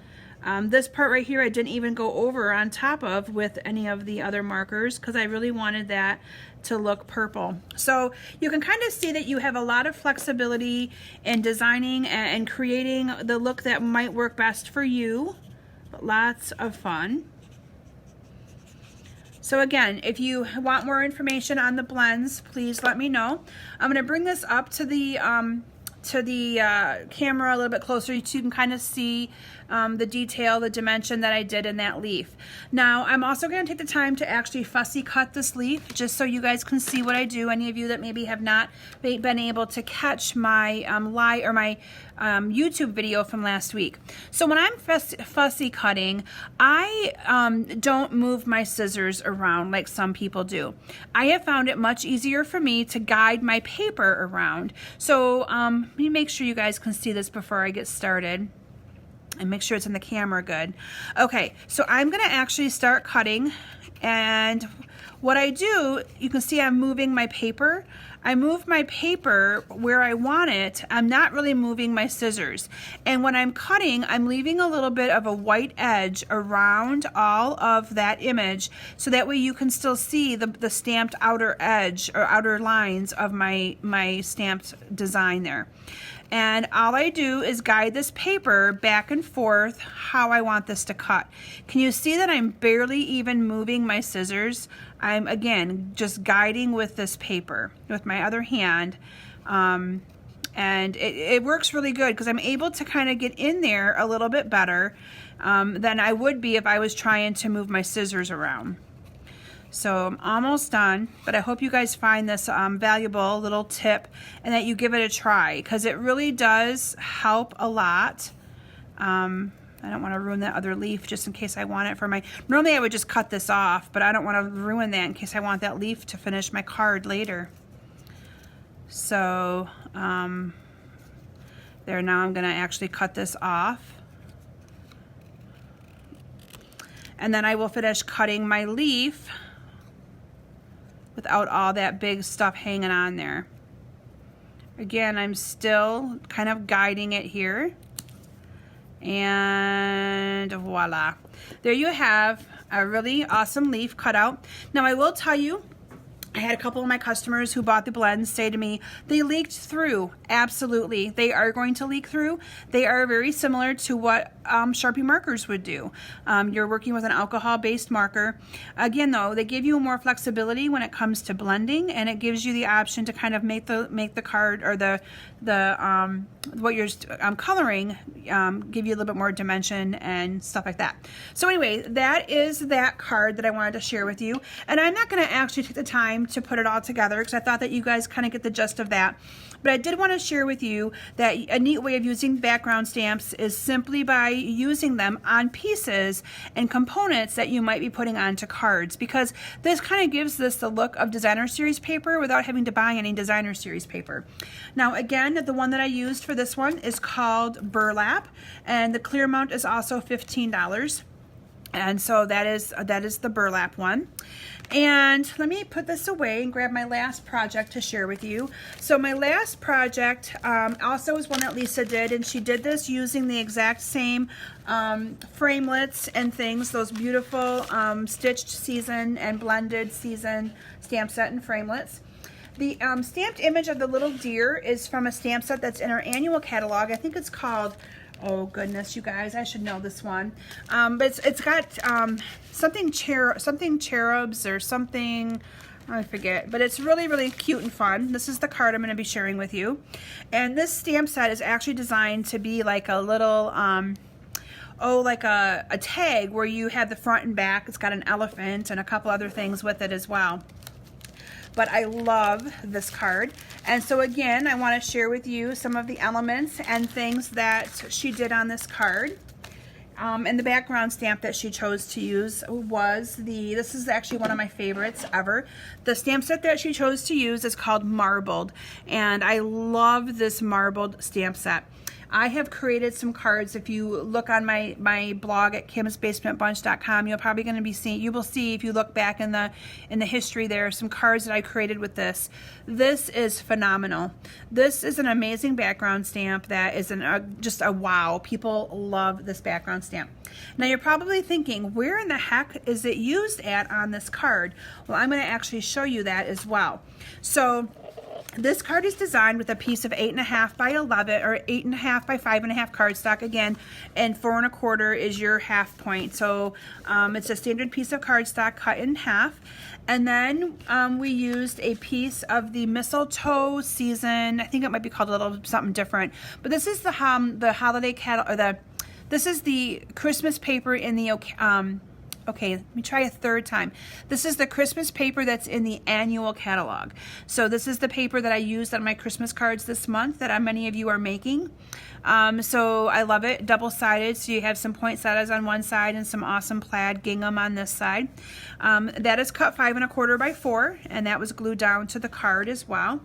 This part right here I didn't even go over on top of with any of the other markers because I really wanted that to look purple. So you can kind of see that you have a lot of flexibility in designing and creating the look that might work best for you. Lots of fun. So again, if you want more information on the blends, please let me know. I'm going to bring this up to the camera a little bit closer so you can kind of see the detail, the dimension that I did in that leaf. Now I'm also going to take the time to actually fussy cut this leaf just so you guys can see what I do. Any of you that maybe have not been able to catch my YouTube video from last week. So when I'm fussy cutting, I don't move my scissors around like some people do. I have found it much easier for me to guide my paper around. So let me make sure you guys can see this before I get started and make sure it's in the camera good. Okay, so I'm gonna actually start cutting, and what I do, you can see I'm moving my paper. I move my paper where I want it. I'm not really moving my scissors. And when I'm cutting, I'm leaving a little bit of a white edge around all of that image, so that way you can still see the stamped outer edge or outer lines of my stamped design there. And all I do is guide this paper back and forth how I want this to cut. Can you see that I'm barely even moving my scissors? I'm, again, just guiding with this paper with my other hand. And it works really good because I'm able to kind of get in there a little bit better than I would be if I was trying to move my scissors around. So I'm almost done, but I hope you guys find this valuable little tip and that you give it a try because it really does help a lot. I don't want to ruin that other leaf just in case I want it for my... Normally I would just cut this off, but I don't want to ruin that in case I want that leaf to finish my card later. So there, now I'm going to actually cut this off. And then I will finish cutting my leaf without all that big stuff hanging on there. Again, I'm still kind of guiding it here. And voila. There you have a really awesome leaf cut out. Now I will tell you, I had a couple of my customers who bought the blends say to me, they leaked through. Absolutely, they are going to leak through. They are very similar to what Sharpie markers would do. You're working with an alcohol-based marker. Again, though, they give you more flexibility when it comes to blending, and it gives you the option to kind of make the card or what you're coloring give you a little bit more dimension and stuff like that. So anyway, that is that card that I wanted to share with you, and I'm not going to actually take the time to put it all together because I thought that you guys kind of get the gist of that. But I did want to share with you that a neat way of using background stamps is simply by using them on pieces and components that you might be putting onto cards, because this kind of gives this the look of designer series paper without having to buy any designer series paper. Now again, the one that I used for this one is called Burlap, and the clear amount is also $15. And so that is the burlap one. And let me put this away and grab my last project to share with you. So my last project also is one that Lisa did, and she did this using the exact same framelits and things, those beautiful stitched season and blended season stamp set and framelits. The stamped image of the little deer is from a stamp set that's in our annual catalog. I think it's called, oh goodness, you guys, I should know this one. But it's got something cherubs or something. I forget, but it's really, really cute and fun. This is the card I'm going to be sharing with you. And this stamp set is actually designed to be like a little, like a tag where you have the front and back. It's got an elephant and a couple other things with it as well. But I love this card. And so again, I want to share with you some of the elements and things that she did on this card. And the background stamp that she chose to use was this is actually one of my favorites ever. The stamp set that she chose to use is called Marbled, and I love this marbled stamp set. I have created some cards. If you look on my blog at kimsbasementbunch.com, you're probably going to be seeing, you will see if you look back in the history there, some cards that I created with this. This is phenomenal. This is an amazing background stamp that is just a wow. People love this background stamp. Now you're probably thinking, where in the heck is it used at on this card? Well, I'm going to actually show you that as well. So this card is designed with a piece of 8.5 by 11 or 8.5 by 5.5 cardstock again, and 4 1/4 is your half point. So it's a standard piece of cardstock cut in half. And then we used a piece of the mistletoe season. I think it might be called a little something different, but this is the holiday catalog, this is the Christmas paper in the okay, let me try a third time. This is the Christmas paper that's in the annual catalog. So this is the paper that I used on my Christmas cards this month that many of you are making. So I love it, double-sided, so you have some poinsettias on one side and some awesome plaid gingham on this side. That is cut 5 1/4 by 4, and that was glued down to the card as well.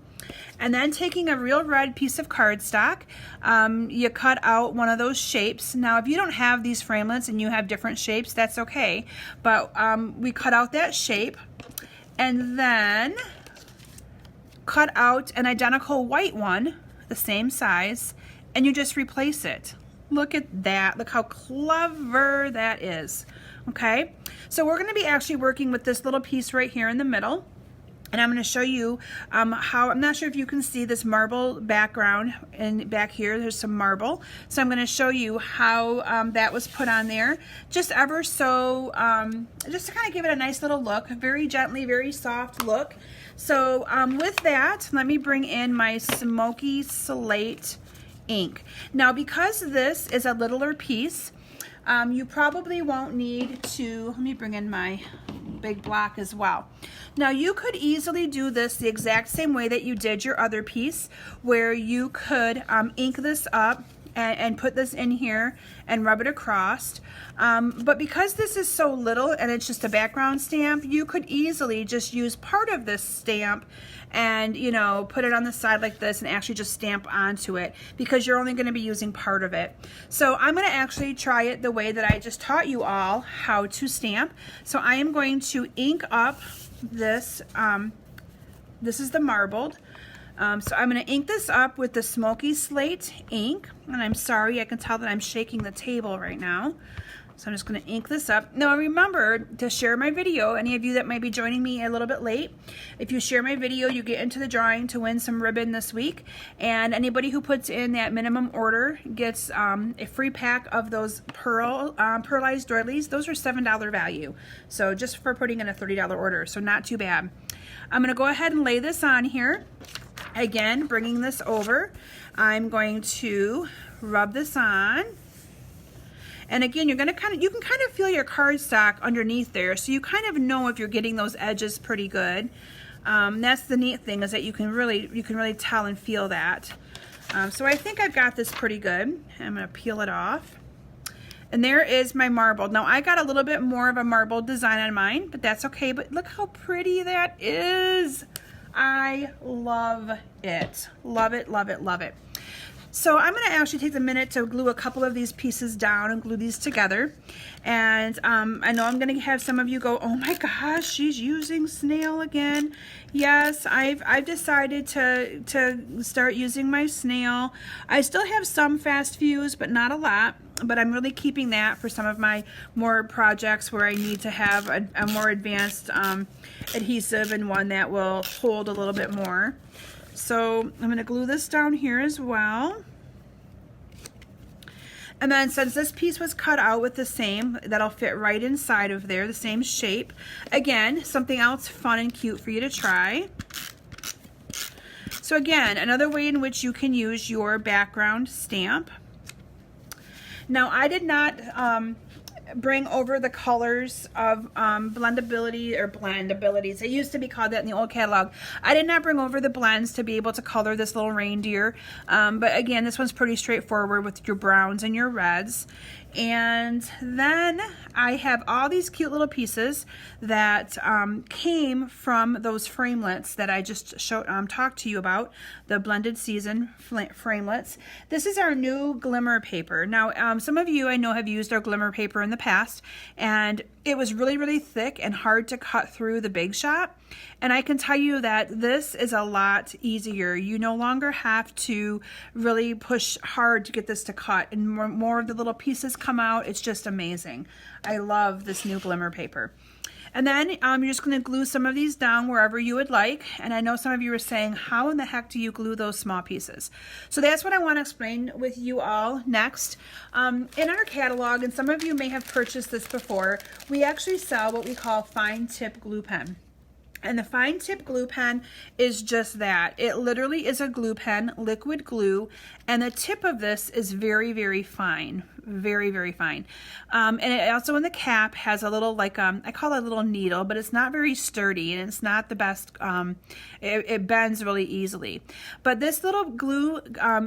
And then taking a real red piece of cardstock, you cut out one of those shapes. Now if you don't have these framelits and you have different shapes, that's okay. But we cut out that shape and then cut out an identical white one, the same size, and you just replace it. Look at that. Look how clever that is. Okay, so we're going to be actually working with this little piece right here in the middle. And I'm going to show you how, I'm not sure if you can see this marble background, and back here there's some marble. So I'm going to show you how that was put on there, just ever so, just to kind of give it a nice little look, very gently, very soft look. So with that, let me bring in my Smoky Slate ink. Now because this is a littler piece, you probably won't need to, let me bring in my big block as well. Now you could easily do this the exact same way that you did your other piece, where you could ink this up and put this in here and rub it across. But because this is so little and it's just a background stamp, you could easily just use part of this stamp and, you know, put it on the side like this and actually just stamp onto it, because you're only going to be using part of it. So I'm going to actually try it the way that I just taught you all how to stamp. So I am going to ink up this, this is the marbled. So I'm going to ink this up with the Smoky Slate ink, and I'm sorry, I can tell that I'm shaking the table right now. So I'm just going to ink this up. Now remember to share my video, any of you that might be joining me a little bit late. If you share my video, you get into the drawing to win some ribbon this week, and anybody who puts in that minimum order gets a free pack of those pearlized doilies. Those are $7 value, so just for putting in a $30 order, so not too bad. I'm going to go ahead and lay this on here. Again, bringing this over, I'm going to rub this on. And again, you're going to you can kind of feel your cardstock underneath there, so you kind of know if you're getting those edges pretty good. That's the neat thing, is that you can really tell and feel that. So I think I've got this pretty good. I'm going to peel it off. And there is my marbled. Now I got a little bit more of a marbled design on mine, but that's okay. But look how pretty that is. I love it. Love it, love it, love it. So I'm going to actually take a minute to glue a couple of these pieces down and glue these together. And I know I'm going to have some of you go, oh my gosh, she's using snail again. Yes, I've decided to start using my snail. I still have some fast fuse, but not a lot. But I'm really keeping that for some of my more projects where I need to have a more advanced adhesive, and one that will hold a little bit more. So I'm going to glue this down here as well. And then since this piece was cut out with the same, that'll fit right inside of there, the same shape. Again, something else fun and cute for you to try. So again, another way in which you can use your background stamp. Now I did not bring over the colors of blendability or blendabilities. It used to be called that in the old catalog. I did not bring over the blends to be able to color this little reindeer. But again, this one's pretty straightforward with your browns and your reds. And then I have all these cute little pieces that came from those framelits that I just talked to you about, the blended season framelits. This is our new glimmer paper. Now, some of you I know have used our glimmer paper in the past, and it was really, really thick and hard to cut through the Big Shot. And I can tell you that this is a lot easier. You no longer have to really push hard to get this to cut, and more of the little pieces come out. It's just amazing. I love this new glimmer paper. And then you're just going to glue some of these down wherever you would like. And I know some of you are saying, how in the heck do you glue those small pieces? So that's what I want to explain with you all next. In our catalog, and some of you may have purchased this before, we actually sell what we call fine tip glue pen. And the fine tip glue pen is just that. It literally is a glue pen, liquid glue, and the tip of this is very, very fine. Very, very fine. And it also in the cap has a little, like, I call it a little needle, but it's not very sturdy, and it's not the best, it bends really easily. But this little glue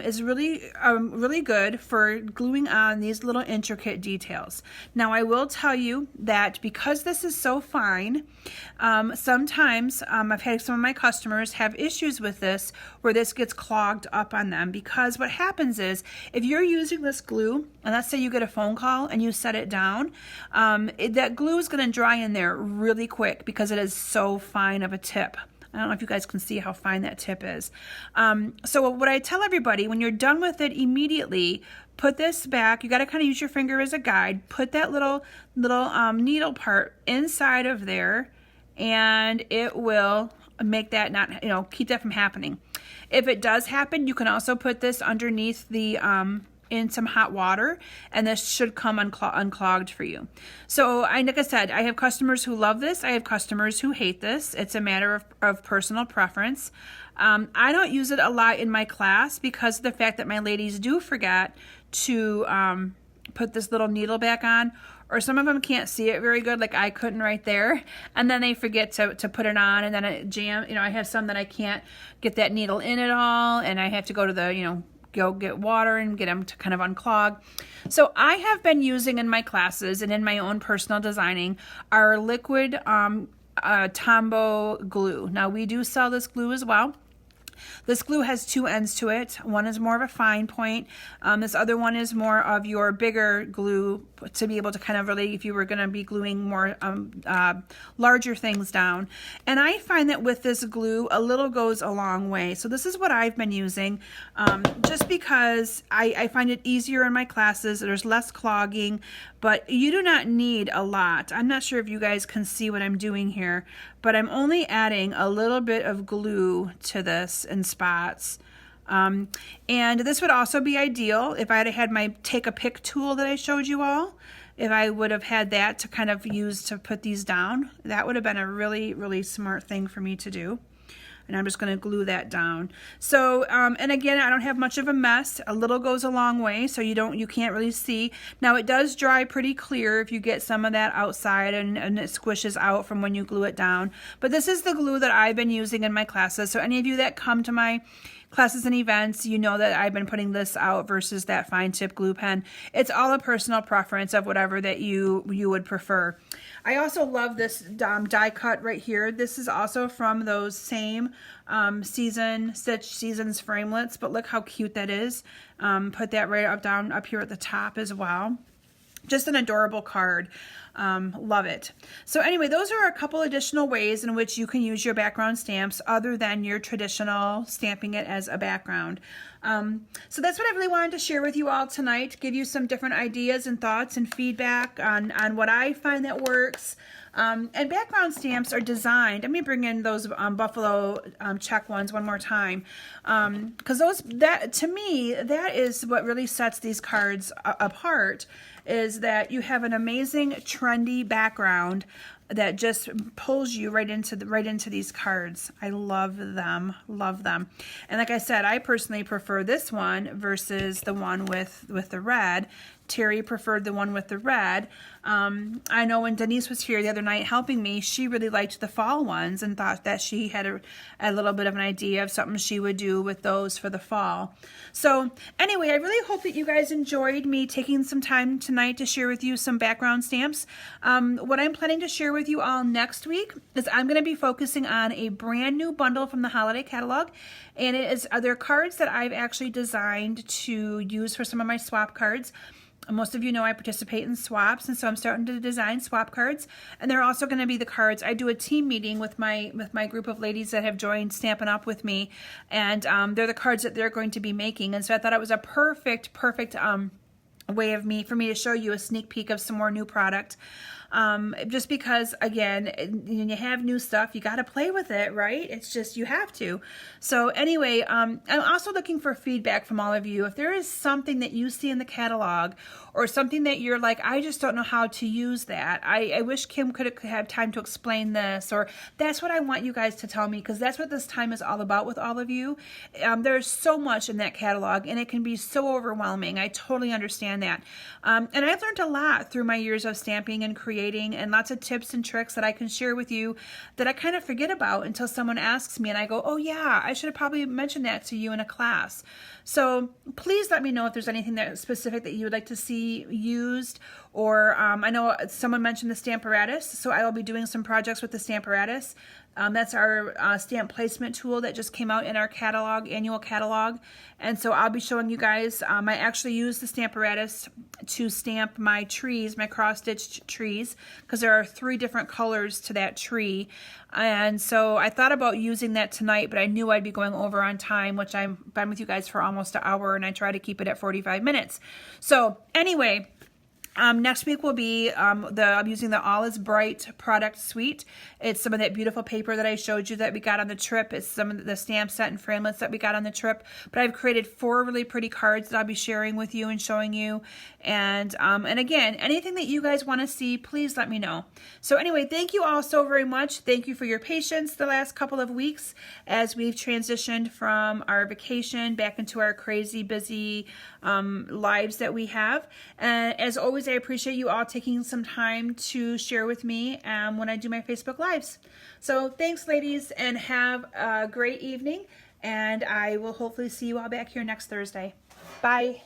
is really, really good for gluing on these little intricate details. Now, I will tell you that because this is so fine, sometimes I've had some of my customers have issues with this where this gets clogged up on them, because what happens is if you're using this glue, and let's say you get a phone call and you set it down, that glue is going to dry in there really quick because it is so fine of a tip. I don't know if you guys can see how fine that tip is. So what I tell everybody, when you're done with it immediately, put this back. You got to kind of use your finger as a guide. Put that little needle part inside of there, and it will make that not, keep that from happening. If it does happen, you can also put this underneath the in some hot water, and this should come unclogged for you. So like I said, I have customers who love this. I have customers who hate this. It's a matter of personal preference. I don't use it a lot in my class because of the fact that my ladies do forget to put this little needle back on, or some of them can't see it very good, like I couldn't right there, and then they forget to put it on, and then it jam. I have some that I can't get that needle in at all, and I have to go to the, go get water and get them to kind of unclog. So I have been using in my classes and in my own personal designing our liquid Tombow glue. Now we do sell this glue as well. This glue has two ends to it. One is more of a fine point. This other one is more of your bigger glue to be able to kind of really, if you were going to be gluing more larger things down. And I find that with this glue, a little goes a long way. So this is what I've been using just because I find it easier in my classes. There's less clogging, but you do not need a lot. I'm not sure if you guys can see what I'm doing here, but I'm only adding a little bit of glue to this in spots. And this would also be ideal if I had had my take a pick tool that I showed you all. If I would have had that to kind of use to put these down, that would have been a really, really smart thing for me to do. And I'm just going to glue that down. So, and again, I don't have much of a mess. A little goes a long way, so you can't really see. Now it does dry pretty clear if you get some of that outside and it squishes out from when you glue it down. But this is the glue that I've been using in my classes. So any of you that come to my classes and events, you know that I've been putting this out versus that fine tip glue pen. It's all a personal preference of whatever that you would prefer. I also love this die cut right here. This is also from those same Stitch Seasons framelits, but look how cute that is. Put that right up here at the top as well. Just an adorable card. Love it. So anyway, those are a couple additional ways in which you can use your background stamps other than your traditional stamping it as a background. So that's what I really wanted to share with you all tonight, give you some different ideas and thoughts and feedback on what I find that works. And background stamps are designed, let me bring in those buffalo check ones one more time, because that to me, that is what really sets these cards apart, is that you have an amazing trendy background that just pulls you right into these cards. I love them, love them. And like I said, I personally prefer this one versus the one with the red. Terry preferred the one with the red. I know when Denise was here the other night helping me, she really liked the fall ones and thought that she had a little bit of an idea of something she would do with those for the fall. So anyway, I really hope that you guys enjoyed me taking some time tonight to share with you some background stamps. What I'm planning to share with you all next week is I'm going to be focusing on a brand new bundle from the holiday catalog, and it is other cards that I've actually designed to use for some of my swap cards. Most of you know I participate in swaps, and so I'm starting to design swap cards. And they're also going to be the cards. I do a team meeting with my group of ladies that have joined Stampin' Up! With me, and they're the cards that they're going to be making. And so I thought it was a perfect way for me to show you a sneak peek of some more new product. Just because, again, when you have new stuff, you got to play with it, right? It's just, you have to. So anyway, I'm also looking for feedback from all of you. If there is something that you see in the catalog or something that you're like, I just don't know how to use that. I wish Kim could have time to explain this, or that's what I want you guys to tell me, because that's what this time is all about with all of you. There's so much in that catalog, and it can be so overwhelming. I totally understand that. And I've learned a lot through my years of stamping and creating, and lots of tips and tricks that I can share with you that I kind of forget about until someone asks me, and I go, oh yeah, I should have probably mentioned that to you in a class. So please let me know if there's anything that specific that you would like to see used, or I know someone mentioned the Stamparatus, so I will be doing some projects with the Stamparatus. That's our stamp placement tool that just came out in our catalog, annual catalog. And so I'll be showing you guys, I actually use the Stamparatus to stamp my trees, my cross-stitched trees, because there are 3 different colors to that tree. And so I thought about using that tonight, but I knew I'd be going over on time, which I've been with you guys for almost an hour, and I try to keep it at 45 minutes. So anyway, next week will be I'm using the All Is Bright product suite. It's some of that beautiful paper that I showed you that we got on the trip. It's some of the stamp set and framelits that we got on the trip. But I've created 4 really pretty cards that I'll be sharing with you and showing you. And again, anything that you guys want to see, please let me know. So anyway, thank you all so very much. Thank you for your patience the last couple of weeks as we've transitioned from our vacation back into our crazy busy lives that we have. And as always, I appreciate you all taking some time to share with me when I do my Facebook Lives. So thanks, ladies, and have a great evening. And I will hopefully see you all back here next Thursday. Bye.